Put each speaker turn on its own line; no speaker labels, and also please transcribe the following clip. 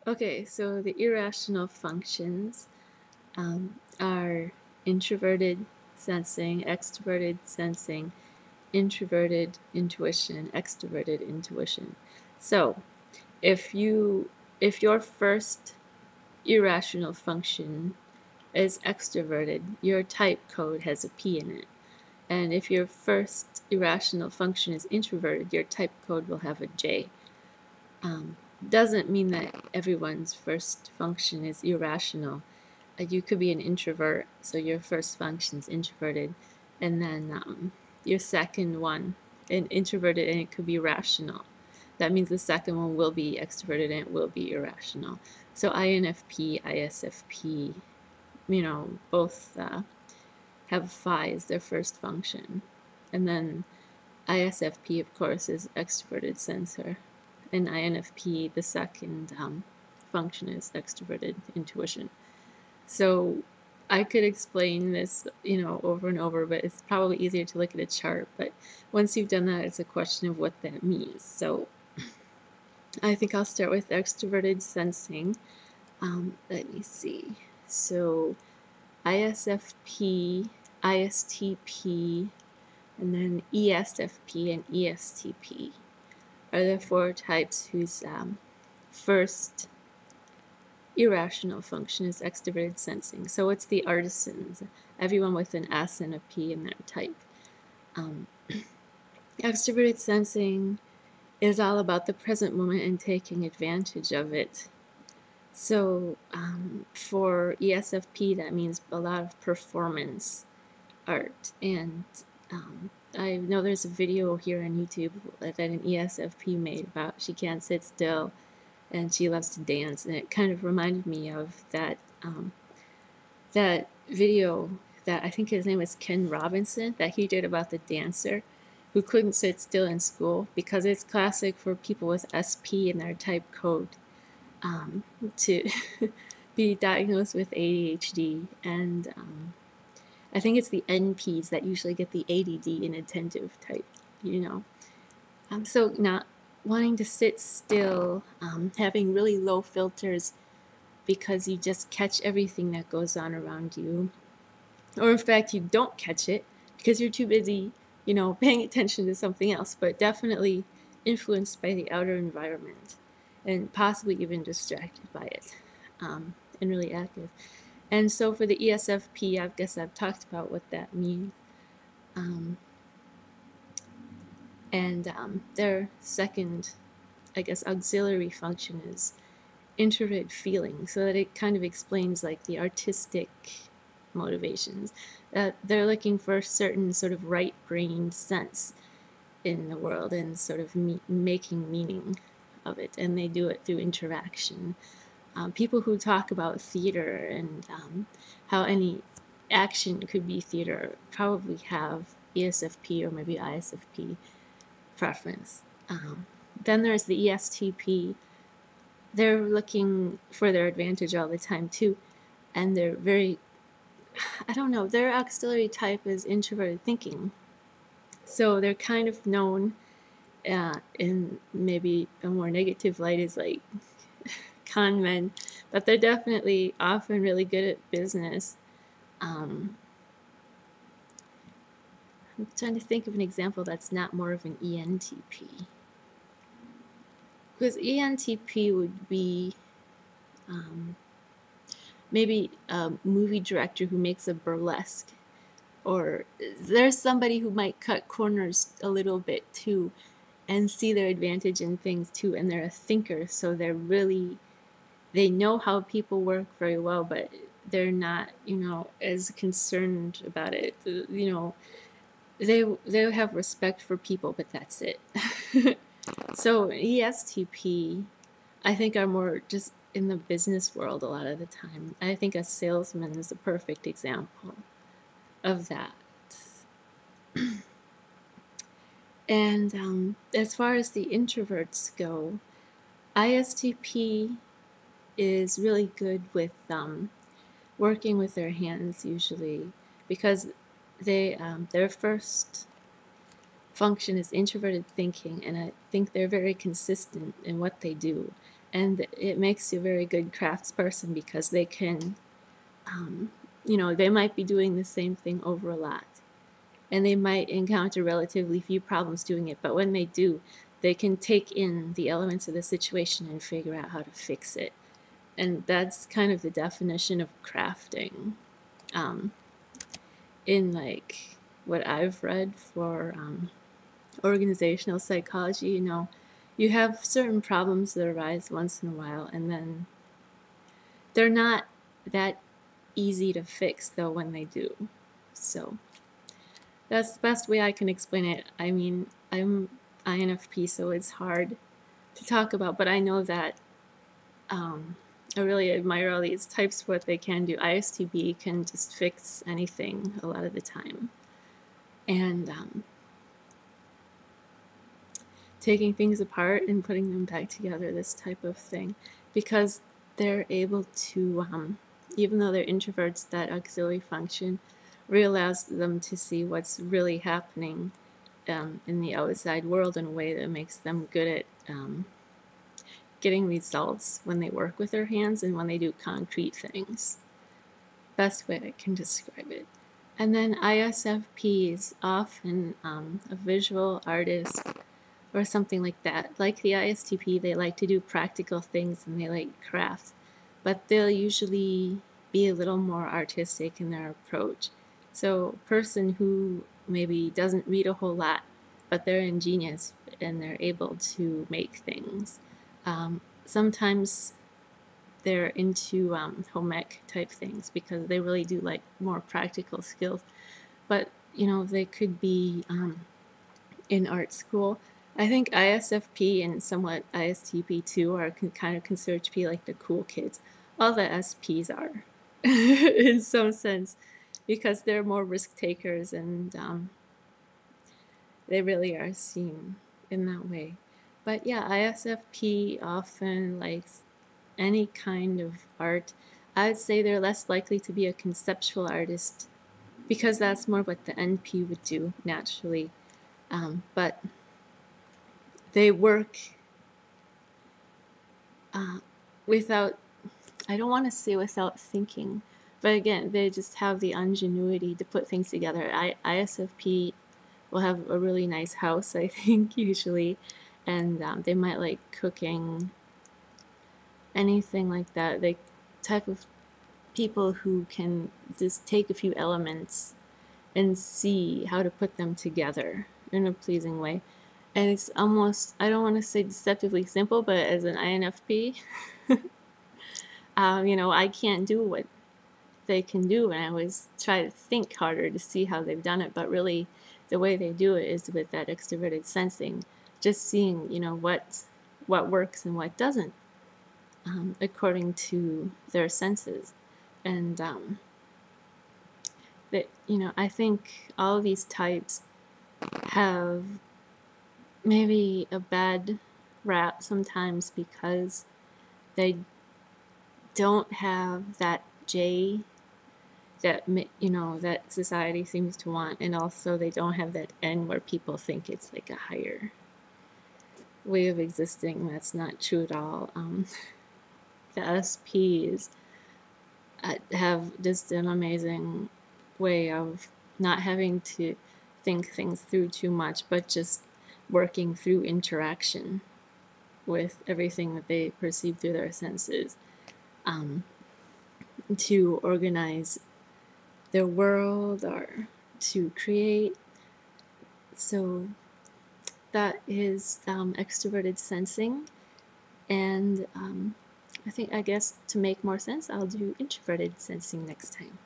Okay, so the irrational functions are introverted sensing, extroverted sensing, introverted intuition, extroverted intuition. So if your first irrational function is extroverted, your type code has a P in it. And if your first irrational function is introverted, your type code will have a J. Doesn't mean that everyone's first function is irrational. You could be an introvert, so your first function is introverted, and then your second one, an introverted, and it could be rational. That means the second one will be extroverted and it will be irrational. So INFP, ISFP, both have Phi as their first function. And then ISFP, of course, is extroverted sensor. And INFP, the second function is extroverted intuition. So I could explain this, over and over, but it's probably easier to look at a chart. But once you've done that, it's a question of what that means. So I think I'll start with extroverted sensing. Let me see. So ISFP, ISTP, and then ESFP and ESTP are the four types whose first irrational function is extroverted sensing. So it's the artisans, everyone with an S and a P in their type. Extroverted sensing is all about the present moment and taking advantage of it. So for ESFP, that means a lot of performance art. And I know there's a video here on YouTube that an ESFP made about she can't sit still and she loves to dance, and it kind of reminded me of that that video that I think his name was Ken Robinson, that he did about the dancer who couldn't sit still in school, because it's classic for people with SP in their type code to be diagnosed with ADHD, and I think it's the NPs that usually get the ADD inattentive type, So not wanting to sit still, having really low filters because you just catch everything that goes on around you. Or in fact, you don't catch it because you're too busy, paying attention to something else, but definitely influenced by the outer environment and possibly even distracted by it, and really active. And so for the ESFP, I guess I've talked about what that means. Their second, I guess, auxiliary function is introverted feeling, so that it kind of explains like the artistic motivations. They're looking for a certain sort of right-brained sense in the world and sort of making meaning of it, and they do it through interaction. People who talk about theater and how any action could be theater probably have ESFP or maybe ISFP preference. Then there's the ESTP. They're looking for their advantage all the time too, and they're very, I don't know, their auxiliary type is introverted thinking. So they're kind of known in maybe a more negative light as like con men, but they're definitely often really good at business. I'm trying to think of an example that's not more of an ENTP. Because ENTP would be maybe a movie director who makes a burlesque, or there's somebody who might cut corners a little bit too and see their advantage in things too, and they're a thinker, so they know how people work very well, but they're not, as concerned about it. They have respect for people, but that's it. So ESTP, I think, are more just in the business world a lot of the time. I think a salesman is a perfect example of that. And as far as the introverts go, ISTP is really good with working with their hands usually, because their first function is introverted thinking, and I think they're very consistent in what they do. And it makes you a very good craftsperson because they can, they might be doing the same thing over a lot. And they might encounter relatively few problems doing it, but when they do, they can take in the elements of the situation and figure out how to fix it. And that's kind of the definition of crafting. In like what I've read for organizational psychology, you have certain problems that arise once in a while, and then they're not that easy to fix, though, when they do. So that's the best way I can explain it. I mean, I'm INFP, so it's hard to talk about, but I know that I really admire all these types, what they can do. ISTP can just fix anything a lot of the time. And taking things apart and putting them back together, this type of thing, because they're able to, even though they're introverts, that auxiliary function really allows them to see what's really happening in the outside world in a way that makes them good at getting results when they work with their hands and when they do concrete things. Best way I can describe it. And then ISFP is often a visual artist or something like that. Like the ISTP, they like to do practical things and they like crafts, but they'll usually be a little more artistic in their approach. So a person who maybe doesn't read a whole lot, but they're ingenious and they're able to make things. Sometimes they're into home ec type things because they really do like more practical skills. But, they could be in art school. I think ISFP and somewhat ISTP too are kind of considered to be like the cool kids. All the SPs are, in some sense, because they're more risk takers and they really are seen in that way. But yeah, ISFP often likes any kind of art. I would say they're less likely to be a conceptual artist because that's more what the NP would do naturally. But they work without, I don't want to say without thinking, but again, they just have the ingenuity to put things together. ISFP will have a really nice house, I think, usually, and they might like cooking, anything like that. They type of people who can just take a few elements and see how to put them together in a pleasing way. And it's almost, I don't want to say deceptively simple, but as an INFP, I can't do what they can do, and I always try to think harder to see how they've done it, but really the way they do it is with that extroverted sensing, just seeing, what works and what doesn't, according to their senses. And that, I think all of these types have maybe a bad rap sometimes because they don't have that J that that society seems to want, and also they don't have that N where people think it's like a higher way of existing. That's not true at all. The SPs have just an amazing way of not having to think things through too much, but just working through interaction with everything that they perceive through their senses to organize their world or to create. So that is extroverted sensing, and I guess to make more sense, I'll do introverted sensing next time.